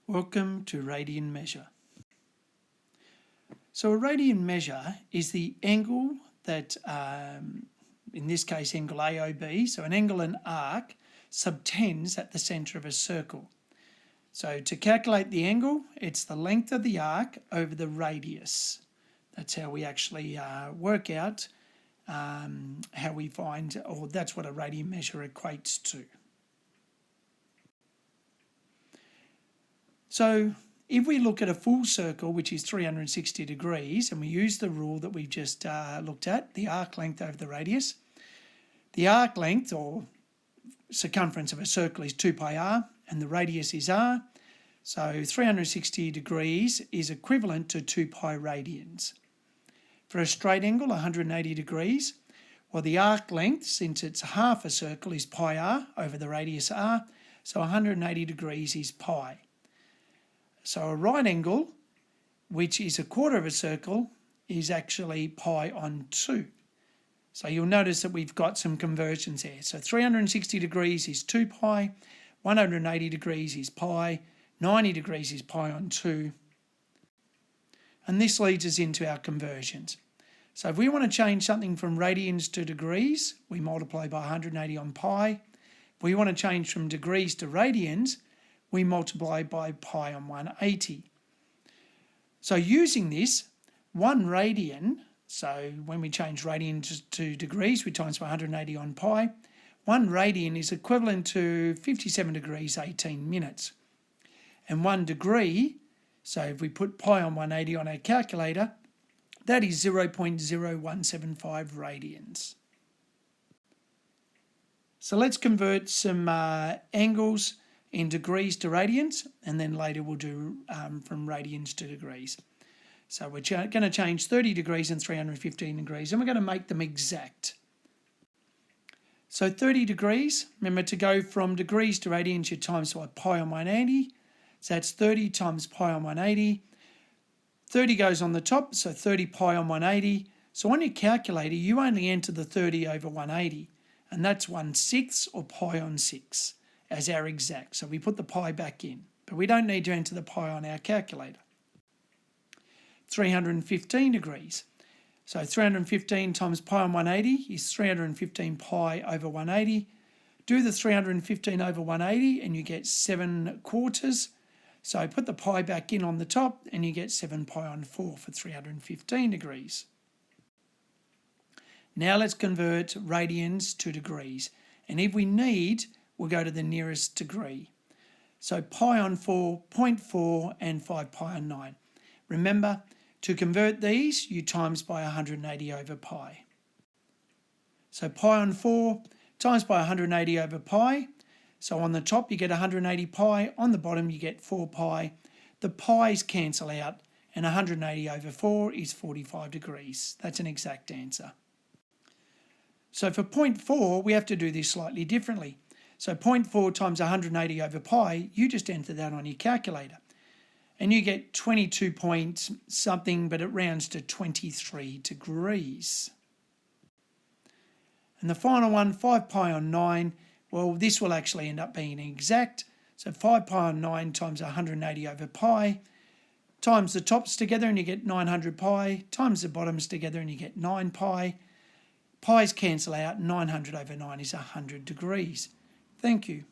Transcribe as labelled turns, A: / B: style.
A: Welcome to Radian measure. So a radian measure is the angle that, in this case, angle AOB, so an angle and arc subtends at the centre of a circle. So to calculate the angle, it's the length of the arc over the radius. That's how we actually work out how we find, or that's what a radian measure equates to. So if we look at a full circle, which is 360 degrees, and we use the rule that we've just looked at, the arc length over the radius, the arc length or circumference of a circle is 2 pi r, and the radius is r. So 360 degrees is equivalent to 2 pi radians. For a straight angle, 180 degrees, well, the arc length, since it's half a circle, is pi r over the radius r, so 180 degrees is pi. So a right angle, which is a quarter of a circle, is actually pi on 2. So you'll notice that we've got some conversions there. So 360 degrees is 2 pi, 180 degrees is pi, 90 degrees is pi on 2. And this leads us into our conversions. So if we want to change something from radians to degrees, we multiply by 180 on pi. If we want to change from degrees to radians, we multiply by pi on 180. So using this, 1 radian, so when we change radians to degrees, we times by 180 on pi. 1 radian is equivalent to 57 degrees 18 minutes. And 1 degree, so if we put pi on 180 on our calculator, that is 0.0175 radians. So let's convert some angles in degrees to radians, and then later we'll do from radians to degrees. So we're going to change 30 degrees and 315 degrees, and we're going to make them exact. So 30 degrees, remember to go from degrees to radians, you times by pi on 180. So that's 30 times pi on 180. 30 goes on the top, so 30 pi on 180. So on your calculator, you only enter the 30 over 180, and that's 1/6 or pi on 6 as our exact. So we put the pi back in, but we don't need to enter the pi on our calculator. 315 degrees. So 315 times pi on 180 is 315 pi over 180. Do the 315 over 180 and you get 7 quarters. So put the pi back in on the top and you get 7 pi on 4 for 315 degrees. Now let's convert radians to degrees. And if we need, we'll go to the nearest degree. So pi on 4, 0.4 and 5 pi on 9. Remember, to convert these, you times by 180 over pi. So pi on 4 times by 180 over pi. So on the top you get 180 pi, on the bottom you get 4 pi. The pi's cancel out and 180 over 4 is 45 degrees. That's an exact answer. So for 0.4 we have to do this slightly differently. So 0.4 times 180 over pi, you just enter that on your calculator. And you get 22 point something, but it rounds to 23 degrees. And the final one, 5 pi on 9, well, this will actually end up being exact. So 5 pi on 9 times 180 over pi, times the tops together and you get 900 pi, times the bottoms together and you get 9 pi. Pi's cancel out, 900 over 9 is 100 degrees. Thank you.